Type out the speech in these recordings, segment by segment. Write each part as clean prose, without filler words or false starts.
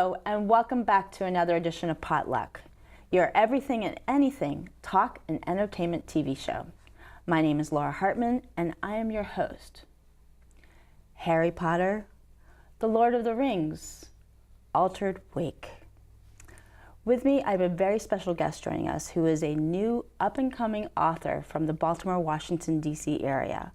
Hello, and welcome back to another edition of Potluck, your everything and anything talk and entertainment TV show. My name is Laura Hartman, and I am your host. Harry Potter, The Lord of the Rings, Altered Wake. With me, I have a very special guest joining us who is a new up-and-coming author from the Baltimore, Washington, D.C. area.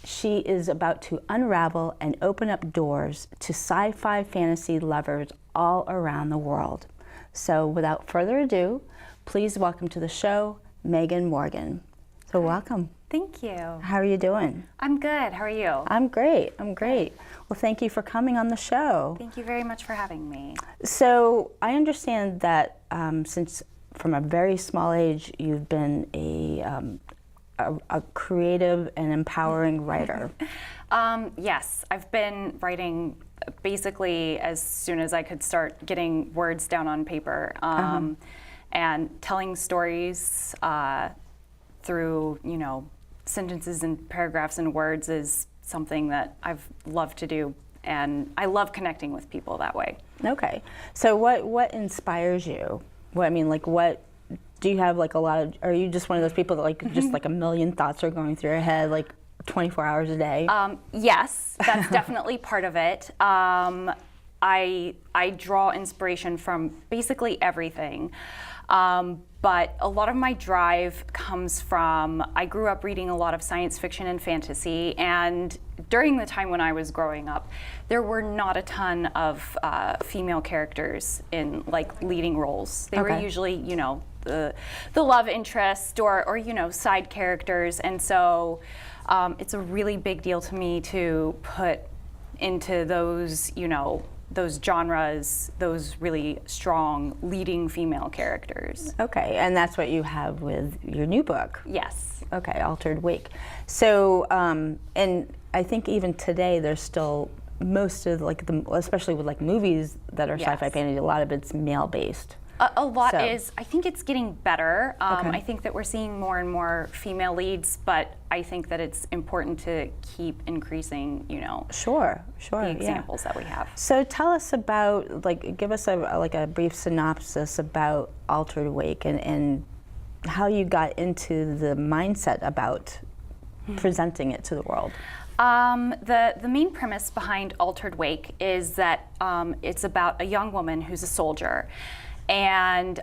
She is about to unravel and open up doors to sci-fi fantasy lovers all around the world. So without further ado, please welcome to the show, Megan Morgan. So welcome. Thank you. How are you doing? I'm good. How are you? I'm great. Well, thank you for coming on the show. Thank you very much for having me. So I understand that since from a very small age, you've been a creative and empowering writer. Yes, I've been writing basically as soon as I could start getting words down on paper, and telling stories through, sentences and paragraphs and words is something that I've loved to do, and I love connecting with people that way. Okay, so what inspires you? What do you have like a lot of, are you just one of those people that like just like a million thoughts are going through your head like 24 hours a day? Yes, that's definitely part of it. I draw inspiration from basically everything. But a lot of my drive comes from, I grew up reading a lot of science fiction and fantasy, and during the time when I was growing up, there were not a ton of female characters in like leading roles. They were usually, the love interest or side characters, and so it's a really big deal to me to put into those, those genres, those really strong leading female characters. Okay, and that's what you have with your new book. Yes. Okay, Altered Wake. So, and I think even today there's still most of especially with like movies that are sci-fi fantasy, a lot of it's male-based. A lot is. I think it's getting better. I think that we're seeing more and more female leads, but I think that it's important to keep increasing, Sure, the examples that we have. So tell us about, give us a brief synopsis about Altered Wake and how you got into the mindset about presenting it to the world. The main premise behind Altered Wake is that it's about a young woman who's a soldier. And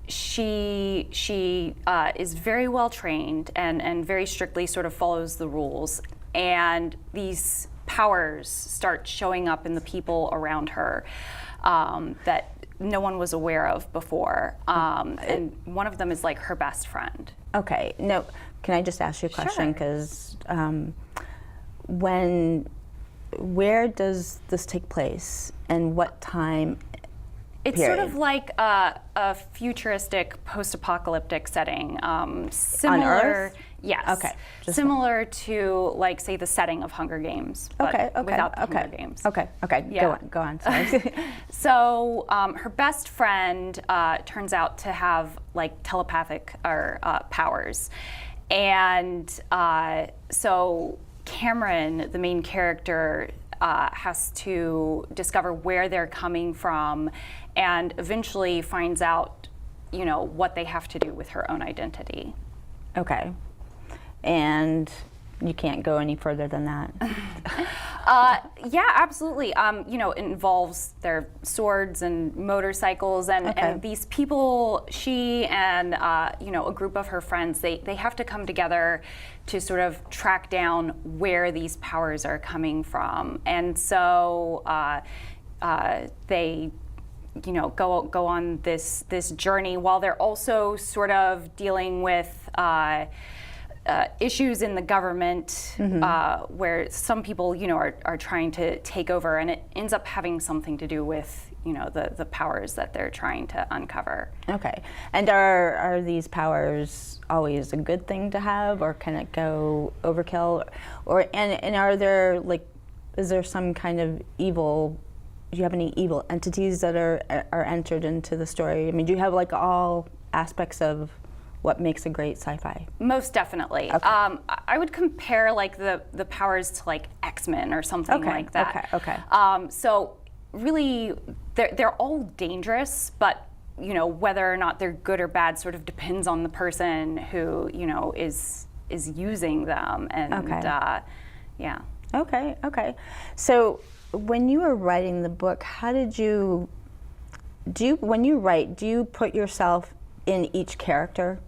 she is very well trained and very strictly sort of follows the rules. And these powers start showing up in the people around her that no one was aware of before. And one of them is like her best friend. Okay. No, can I just ask you a question? Because where does this take place and what time? It's sort of like a futuristic, post-apocalyptic setting, similar. On Earth? Yes. Okay. Similar to, like, say, the setting of Hunger Games, but without the Hunger Games. Okay. Yeah. Go on. Sorry. So her best friend turns out to have like telepathic powers, and so Cameron, the main character, has to discover where they're coming from and eventually finds out, what they have to do with her own identity. Okay. And you can't go any further than that. Yeah, absolutely. It involves their swords and motorcycles and these people, she and, a group of her friends, they have to come together to sort of track down where these powers are coming from. And so they go on this journey while they're also sort of dealing with issues in the government where some people, are trying to take over, and it ends up having something to do with, the powers that they're trying to uncover. Okay. And are these powers always a good thing to have, or can it go overkill? And are there is there some kind of evil? Do you have any evil entities that are entered into the story? I mean, do you have all aspects of what makes a great sci-fi? Most definitely. Okay. I would compare the powers to X-Men or something like that. Okay. So really, they're all dangerous, but you know, whether or not they're good or bad sort of depends on the person who, you know, is using them. And yeah. Okay, okay. So when you were writing the book, how did you, when you write, do you put yourself in each character?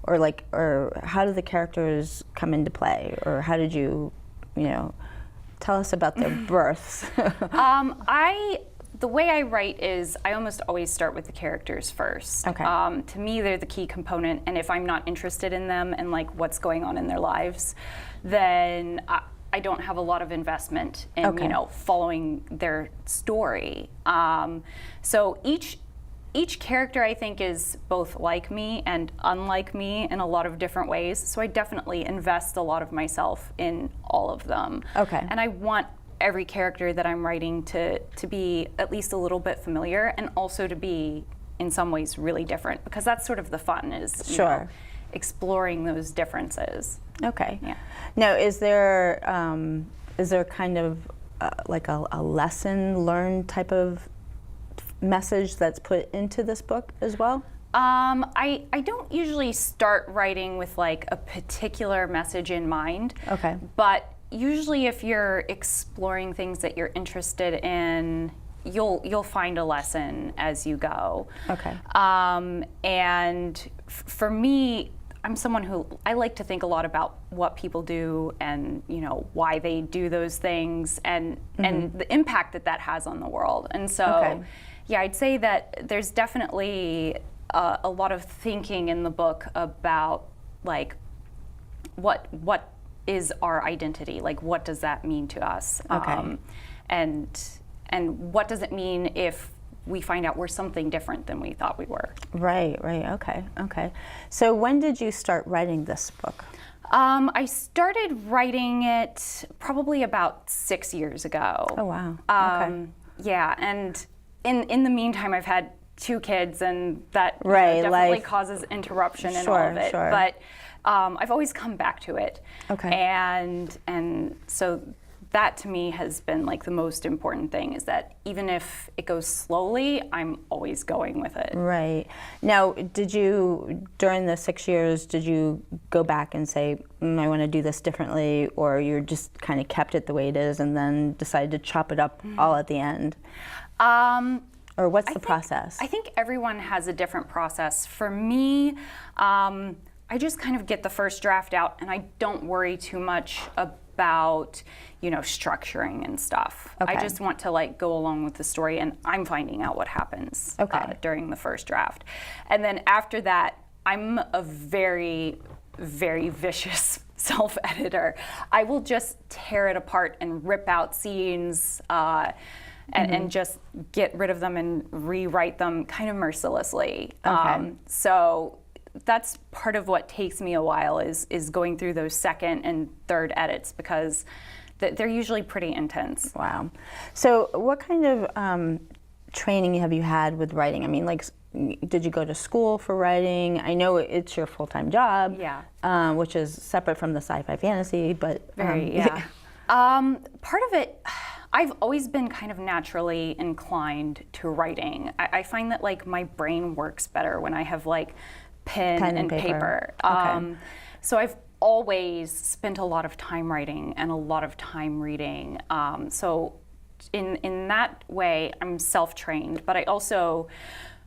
Or how do the characters come into play? Or how did you, tell us about their births? The way I write is I almost always start with the characters first. Okay. To me, they're the key component, and if I'm not interested in them and like what's going on in their lives, then I don't have a lot of investment in following their story. So each character, I think, is both like me and unlike me in a lot of different ways. So I definitely invest a lot of myself in all of them. Okay. And I want every character that I'm writing to be at least a little bit familiar, and also to be in some ways really different, because that's sort of the fun, is exploring those differences. Okay. Yeah. Now, is there kind of like a lesson learned type of message that's put into this book as well? I don't usually start writing with like a particular message in mind. Okay. But usually if you're exploring things that you're interested in, you'll find a lesson as you go. Okay. And for me, I'm someone who, I like to think a lot about what people do and why they do those things, and the impact that has on the world. And so yeah, I'd say that there's definitely a lot of thinking in the book about like what is our identity, like what does that mean to us, and what does it mean if we find out we're something different than we thought we were. Right, okay. So when did you start writing this book? I started writing it probably about 6 years ago. Oh wow. Yeah, and in the meantime, I've had 2 kids, and that life definitely causes interruption in all of it. Sure. But I've always come back to it. Okay. And so that to me has been like the most important thing, is that even if it goes slowly, I'm always going with it. Right. Now, did you, during the 6 years, did you go back and say, I want to do this differently, or you just kind of kept it the way it is and then decided to chop it up all at the end? Or what's the process? I think everyone has a different process. For me, I just kind of get the first draft out, and I don't worry too much about structuring and stuff. Okay. I just want to like go along with the story, and I'm finding out what happens during the first draft. And then after that, I'm a very, very vicious self-editor. I will just tear it apart and rip out scenes and just get rid of them and rewrite them kind of mercilessly. So that's part of what takes me a while, is going through those second and third edits, because they're usually pretty intense. Wow. So what kind of training have you had with writing? I mean, like, did you go to school for writing? I know it's your full-time job, which is separate from the sci-fi fantasy, but part of it, I've always been kind of naturally inclined to writing. I find that like my brain works better when I have like pen and paper. So I've always spent a lot of time writing and a lot of time reading. So in that way, I'm self-trained, but I also,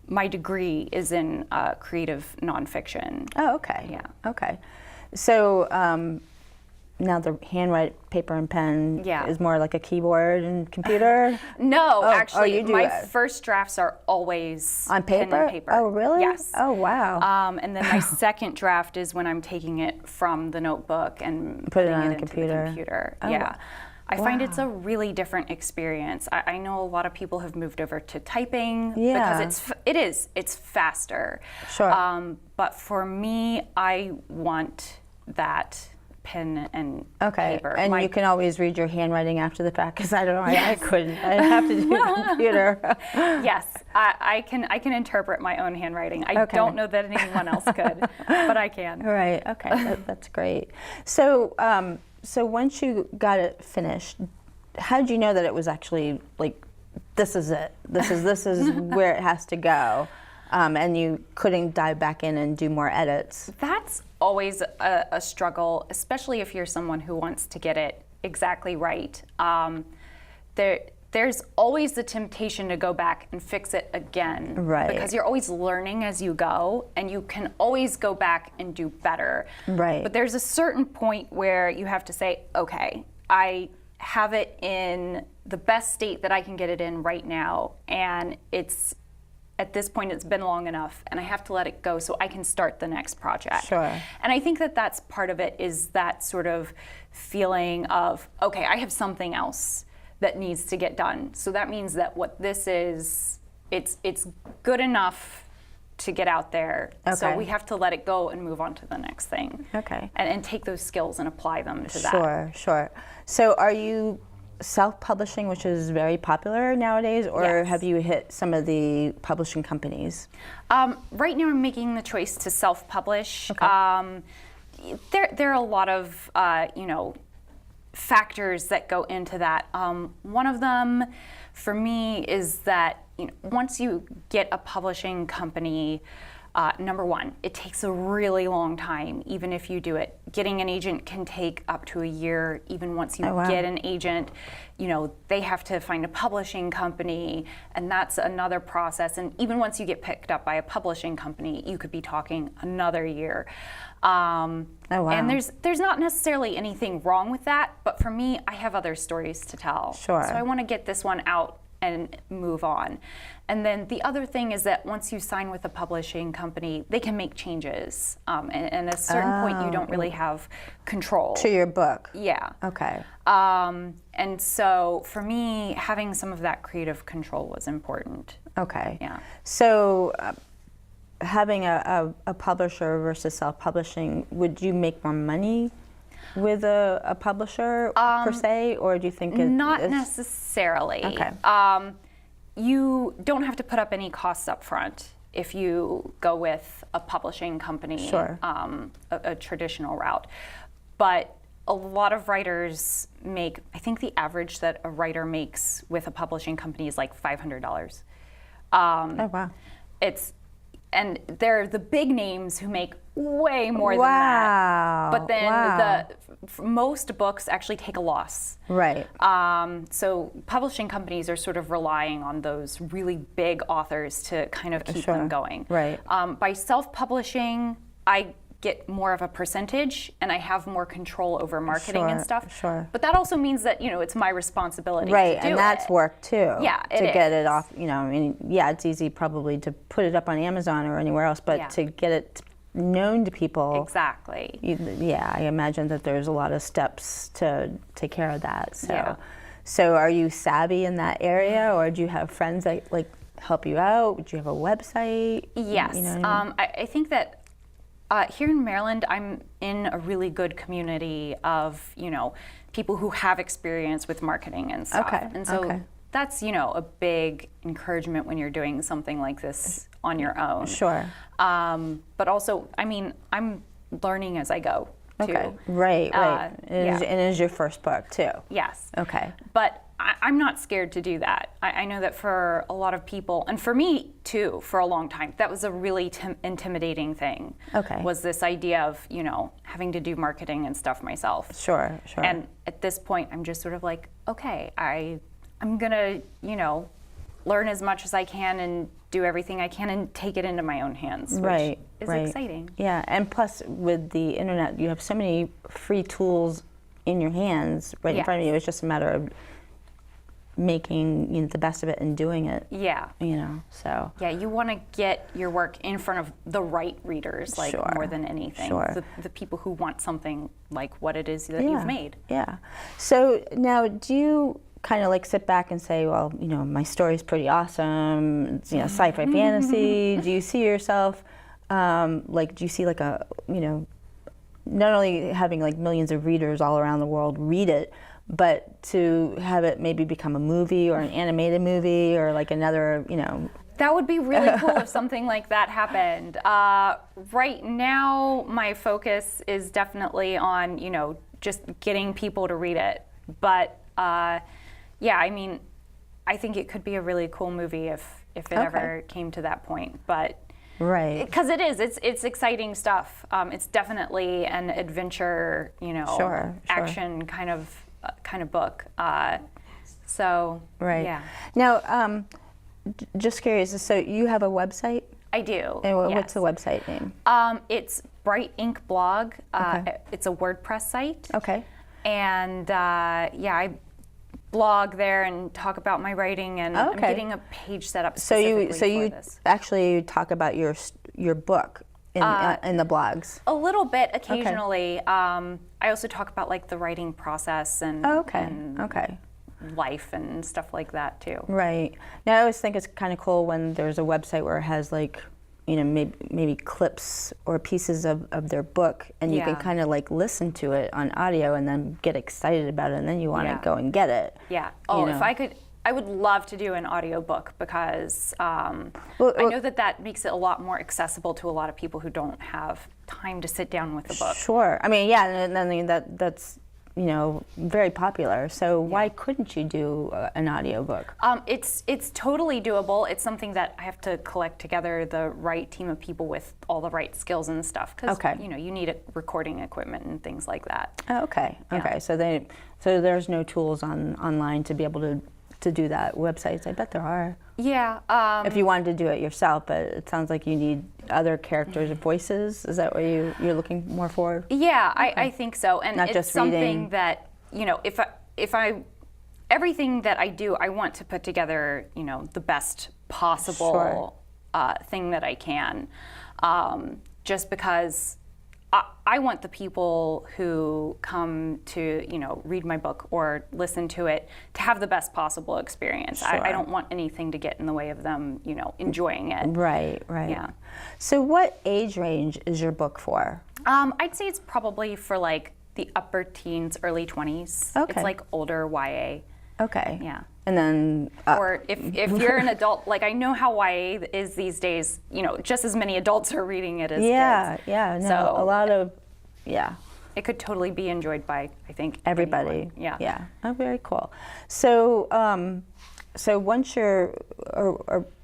my degree is in creative nonfiction. Oh, okay. Yeah. Okay. So now the handwrite, paper and pen is more like a keyboard and computer? No, actually, you do my first drafts are always on paper? Pen and paper. Oh, really? Yes. Oh, wow. And then my second draft is when I'm taking it from the notebook and put it on the the computer. Oh, yeah. I find it's a really different experience. I know a lot of people have moved over to typing because it's faster. Sure. But for me, I want that pen and paper. And you can always read your handwriting after the fact, because I don't know, I couldn't. I'd have to do the computer. Yes, I can interpret my own handwriting. I don't know that anyone else could, but I can. Right. Okay. That's great. So, so once you got it finished, how did you know that it was actually like this is it. This is where it has to go. And you couldn't dive back in and do more edits. That's always a struggle, especially if you're someone who wants to get it exactly right. There's always the temptation to go back and fix it again. Right. Because you're always learning as you go, and you can always go back and do better. Right. But there's a certain point where you have to say, okay, I have it in the best state that I can get it in right now, and at this point it's been long enough, and I have to let it go so I can start the next project. Sure. And I think that that's part of it, is that sort of feeling of, okay, I have something else that needs to get done. So that means that what this is, it's good enough to get out there. Okay. So we have to let it go and move on to the next thing. Okay. And take those skills and apply them to that. Sure. So are you self-publishing, which is very popular nowadays, or Yes. have you hit some of the publishing companies? Right now I'm making the choice to self-publish. Okay. There are a lot of, factors that go into that. One of them for me is that once you get a publishing company, number one, it takes a really long time, even if you do it. Getting an agent can take up to a year. Even once you get an agent, they have to find a publishing company, and that's another process. And even once you get picked up by a publishing company, you could be talking another year. And there's not necessarily anything wrong with that, but for me, I have other stories to tell. Sure. So I want to get this one out and move on. And then the other thing is that once you sign with a publishing company, they can make changes. And at a certain point, you don't really have control. To your book? Yeah. Okay. And so for me, having some of that creative control was important. Okay. Yeah. So having a publisher versus self-publishing, would you make more money with a publisher per se, or do you think not necessarily? Okay. You don't have to put up any costs up front if you go with a publishing company, Sure. a traditional route. But a lot of writers make, I think the average that a writer makes with a publishing company is like $500. Oh, wow. And they're the big names who make way more than that. But then most books actually take a loss. Right. So publishing companies are sort of relying on those really big authors to kind of keep them going. Right. By self-publishing, I get more of a percentage, and I have more control over marketing and stuff. Sure. But that also means that it's my responsibility Right, to do and that's work too. Yeah, to get it off. It's easy probably to put it up on Amazon or anywhere else, but to get it known to people. Exactly. I imagine that there's a lot of steps to take care of that. So are you savvy in that area, or do you have friends that help you out? Do you have a website? Yes. You know what I mean? I think that here in Maryland, I'm in a really good community of, people who have experience with marketing and stuff. Okay. And so that's, a big encouragement when you're doing something like this on your own. Sure. But also, I'm learning as I go, too. Okay. Right. And it is your first book, too. Yes. Okay. But I'm not scared to do that. I know that for a lot of people, and for me too, for a long time, that was a really intimidating thing. Okay. Was this idea of, having to do marketing and stuff myself. Sure. And at this point, I'm just sort of like, okay, I'm gonna, learn as much as I can and do everything I can and take it into my own hands, which is exciting. Yeah, and plus with the internet, you have so many free tools in your hands right in front of you. It's just a matter of making the best of it and doing it. Yeah. So. Yeah, you want to get your work in front of the right readers, more than anything. Sure. The people who want something like what it is that you've made. Yeah. So now, do you kind of sit back and say, well, my story's pretty awesome, it's, sci-fi fantasy. Do you see yourself, do you see not only having millions of readers all around the world read it, but to have it maybe become a movie or an animated movie or another, That would be really cool if something like that happened. Right now, my focus is definitely on, just getting people to read it. But I I think it could be a really cool movie if it ever came to that point. But right, because it's exciting stuff. It's definitely an adventure, Sure. action kind of book. So Right. yeah. Now, just curious. So you have a website? I do. And what's yes. the website name? It's Bright Ink Blog. Okay. It's a WordPress site. Okay. And I blog there and talk about my writing, and I'm getting a page set up specifically So you for this. actually talk about your book in the blogs. A little bit occasionally. I also talk about like the writing process and Okay. life and stuff like that too. Right. Now I always think it's kind of cool when there's a website where it has like, maybe clips or pieces of their book, and you can kind of like listen to it on audio and then get excited about it, and then you want to go and get it. Yeah. Oh, if I could, I would love to do an audiobook because I know that makes it a lot more accessible to a lot of people who don't have time to sit down with a book. Sure. I mean, yeah, and I mean that's very popular. So why couldn't you do an audiobook? It's totally doable. It's something that I have to collect together the right team of people with all the right skills and stuff. Because you need recording equipment and things like that. Oh, okay. Yeah. Okay. So there's no tools online to be able to do that. Websites, I bet there are. Yeah. If you wanted to do it yourself, but it sounds like you need other characters' voices. Is that what you're looking more for? Yeah, I think so. And Not it's just something reading. that, if I everything that I do, I want to put together, the best possible thing that I can. Just because I want the people who come to, read my book or listen to it to have the best possible experience. Sure. I don't want anything to get in the way of them, enjoying it. Right. Yeah. So what age range is your book for? I'd say it's probably for like the upper teens, early 20s. Okay. It's like older YA. Okay. Yeah. And then Or if you're an adult, like I know how YA is these days, just as many adults are reading it as kids. Yeah. No, So a lot of it could totally be enjoyed by, I think, everybody. anyone. Yeah. Yeah. Oh, very cool. So once or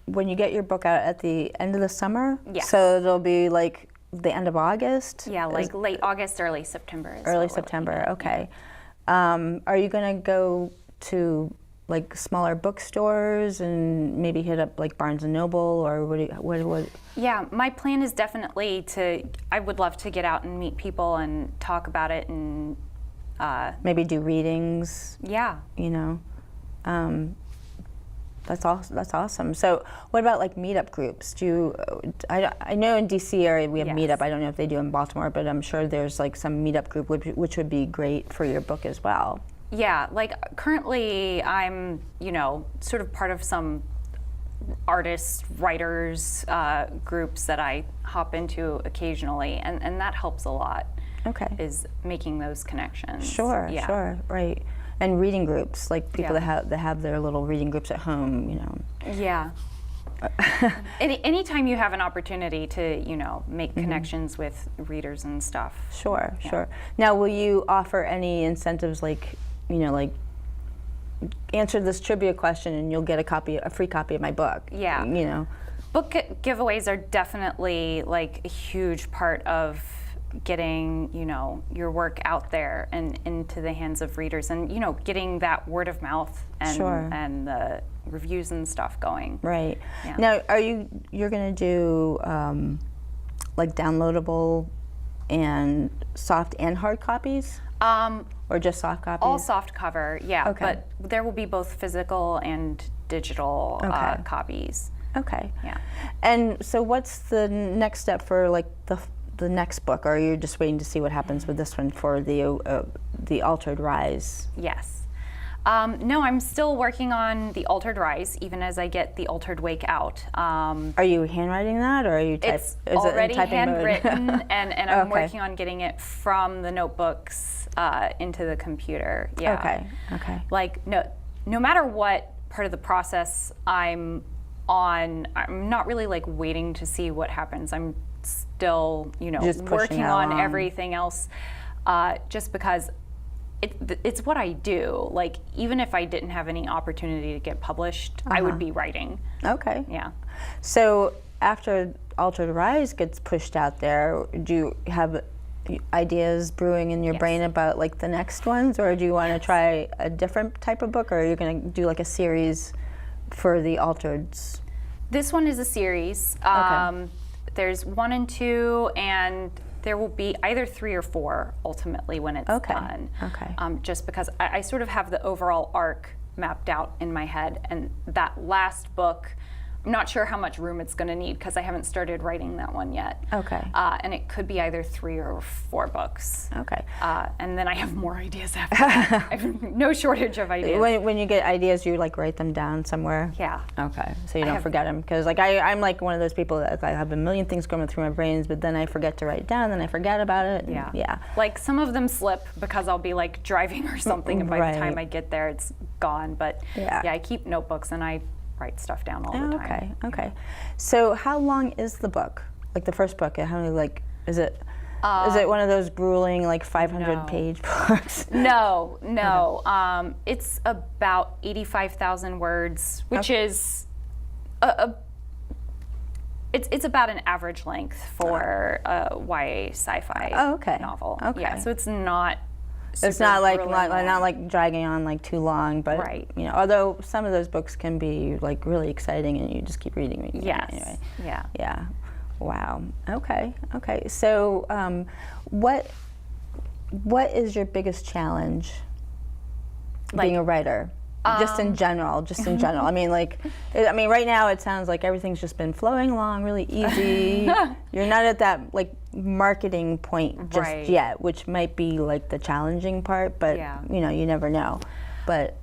when you get your book out at the end of the summer, Yes. so it'll be like the end of August. Yeah, like late August, early September. Early September. Okay. Are you gonna go to like smaller bookstores and maybe hit up like Barnes and Noble, or what? Yeah, my plan is definitely I would love to get out and meet people and talk about it and Maybe do readings. yeah. That's awesome. So what about like meetup groups? I know in DC area we have Yes. meetup. I don't know if they do in Baltimore, but I'm sure there's like some meetup group which would be great for your book as well. Yeah, like currently I'm, sort of part of some artists, writers groups that I hop into occasionally, and that helps a lot. Okay. Is making those connections. Sure, Yeah. sure, right. And reading groups, like people that have their little reading groups at home, Yeah. Anytime you have an opportunity to, make connections with readers and stuff. Sure, Yeah. sure. Now, will you offer any incentives like answer this trivia question and you'll get a free copy of my book? Yeah. Book giveaways are definitely like a huge part of getting, your work out there and into the hands of readers, and getting that word of mouth and Sure. and the reviews and stuff going. Right. Yeah. Now, you're going to do like downloadable and soft and hard copies, or just soft copies? All soft cover, yeah. Okay. But there will be both physical and digital Okay. copies. Okay. Yeah. And so, what's the next step for like the next book? Or are you just waiting to see what happens with this one for the Altered Rise? Yes. No, I'm still working on the Altered Rise, even as I get the Altered Wake out. Are you handwriting that, or are you It's is already it in typing handwritten, mode? and I'm Okay. working on getting it from the notebooks into the computer. Yeah. Okay. Like no matter what part of the process I'm on, I'm not really like waiting to see what happens. I'm still, Just pushing working it on along. everything else, just because it's what I do. Like, even if I didn't have any opportunity to get published, I would be writing. Okay. Yeah. So after Altered Rise gets pushed out there, do you have ideas brewing in your brain about like the next ones, or do you want to try a different type of book, or are you going to do like a series for the Altereds? This one is a series. There's 1 and 2, and there will be either 3 or 4 ultimately when it's done. Okay. Just because I sort of have the overall arc mapped out in my head, and that last book, I'm not sure how much room it's going to need because I haven't started writing that one yet. Okay. And it could be either 3 or 4 books. Okay. And then I have more ideas after that. I have no shortage of ideas. When you get ideas, you like write them down somewhere? Yeah. Okay, so you don't forget them, because like I'm like one of those people that I have a million things going through my brains, but then I forget to write it down, then I forget about it. Yeah. Yeah. Like some of them slip because I'll be like driving or something, and by the time I get there, it's gone. But yeah, I keep notebooks and I write stuff down all the time. Okay. So how long is the book? Like the first book, how many, like, is it one of those grueling like 500-page books? No. It's about 85,000 words, which is it's about an average length for a YA sci-fi novel. Okay. Yeah, so it's not. It's not like dragging on like too long, but you know, although some of those books can be like really exciting and you just keep reading. Yes. Anyway. Yeah. Wow. Okay. So, what is your biggest challenge being a writer? Just in general. I mean, right now it sounds like everything's just been flowing along really easy. You're not at that like marketing point just yet, which might be like the challenging part, but you know, you never know. But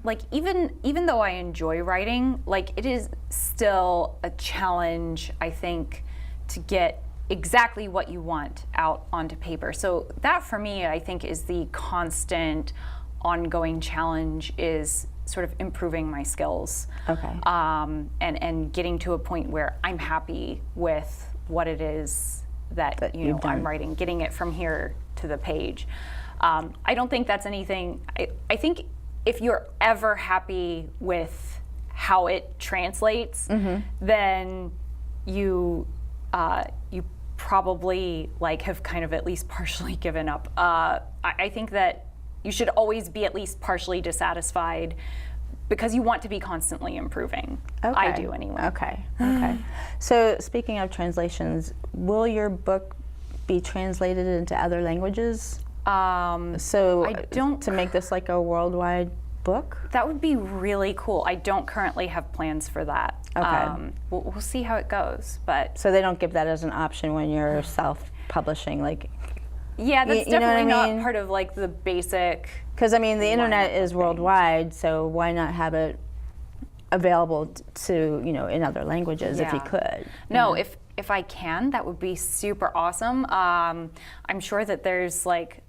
like even though I enjoy writing, like it is still a challenge, I think, to get exactly what you want out onto paper. So that for me, I think, is the constant ongoing challenge, is sort of improving my skills. Okay. And getting to a point where I'm happy with what it is that you know I'm writing, getting it from here to the page. I don't think that's anything. I think if you're ever happy with how it translates, then you probably like have kind of at least partially given up. I think that you should always be at least partially dissatisfied, because you want to be constantly improving. Okay. I do anyway. Okay. So speaking of translations, will your book be translated into other languages? To make this like a worldwide book? That would be really cool. I don't currently have plans for that. Okay. We'll see how it goes, but. So they don't give that as an option when you're self-publishing, like. Yeah, that's definitely not part of like the basic. Because I mean, the internet is worldwide, so why not have it available to, you know, in other languages if you could? No, if I can, that would be super awesome. I'm sure that there's like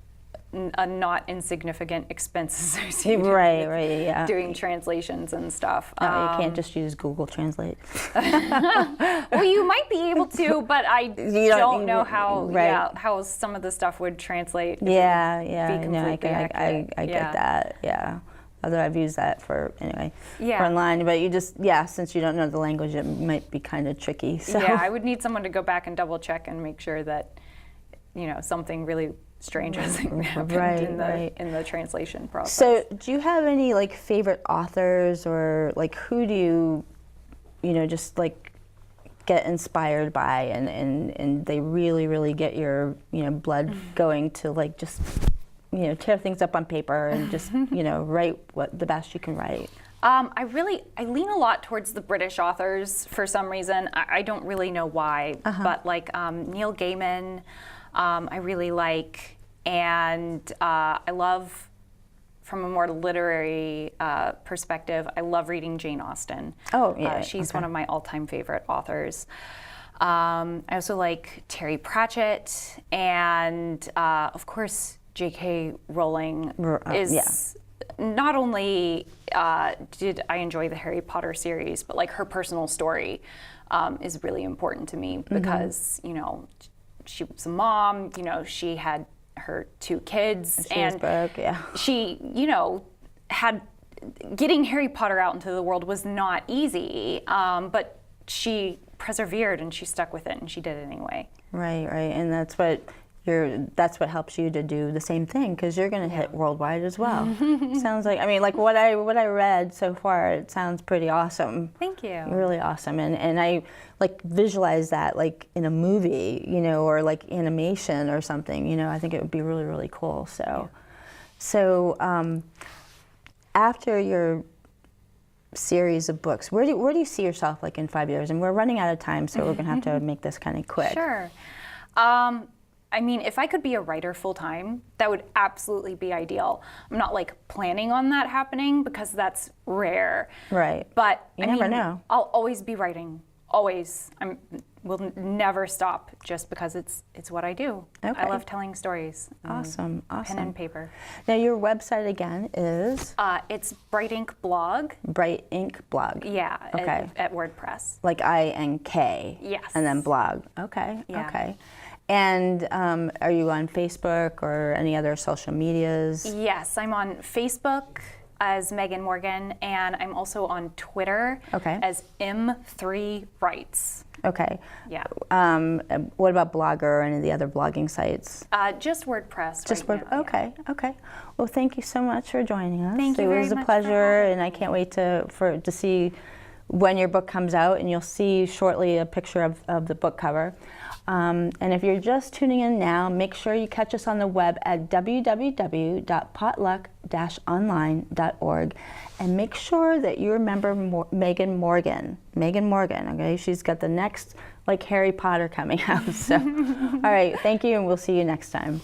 a not insignificant expense associated with doing translations and stuff. No, you can't just use Google Translate. Well, you might be able to, but I don't know how some of the stuff would translate. I get that. Yeah. Although I've used that for online, but you just since you don't know the language, it might be kind of tricky. So. Yeah, I would need someone to go back and double check and make sure that something really strange hasn't happened in the translation process. So, do you have any like favorite authors, or like who do you just like get inspired by, and they really get your blood going to like just tear things up on paper and just write what the best you can write? I lean a lot towards the British authors for some reason. I don't really know why, but like Neil Gaiman. I really like, and I love, from a more literary perspective, I love reading Jane Austen. Oh, yeah. She's one of my all-time favorite authors. I also like Terry Pratchett, and of course, J.K. Rowling is not only did I enjoy the Harry Potter series, but like her personal story is really important to me because, she was a mom, she had her 2 kids. She was broke, yeah. She, getting Harry Potter out into the world was not easy, but she persevered and she stuck with it and she did it anyway. Right, and that's what helps you to do the same thing, because you're going to hit worldwide as well. Sounds like, like what I read so far, it sounds pretty awesome. Thank you. Really awesome, and I like visualize that like in a movie, or like animation or something. I think it would be really, really cool. So after your series of books, where do you see yourself like in 5 years? And we're running out of time, so we're going to have to make this kind of quick. Sure. If I could be a writer full time, that would absolutely be ideal. I'm not like planning on that happening because that's rare. Right. But you never know. I'll always be writing. Always. Will never stop just because it's what I do. Okay. I love telling stories. Awesome. Pen and paper. Now your website again is? It's Bright Ink Blog. Bright Ink Blog. Yeah. Okay. At WordPress. Like INK. Yes. And then blog. Okay. Yeah. Okay. And are you on Facebook or any other social medias? Yes, I'm on Facebook as Megan Morgan, and I'm also on Twitter as M3Writes. Okay. Yeah. What about Blogger or any of the other blogging sites? Just WordPress. Just right now, Okay. yeah. Okay. Well, thank you so much for joining us. Thank you very much. It was a pleasure, and I can't wait to see when your book comes out, and you'll see shortly a picture of the book cover. And if you're just tuning in now, make sure you catch us on the web at www.potluck-online.org, and make sure that you remember Megan Morgan. Okay, she's got the next like Harry Potter coming out. So, all right, thank you, and we'll see you next time.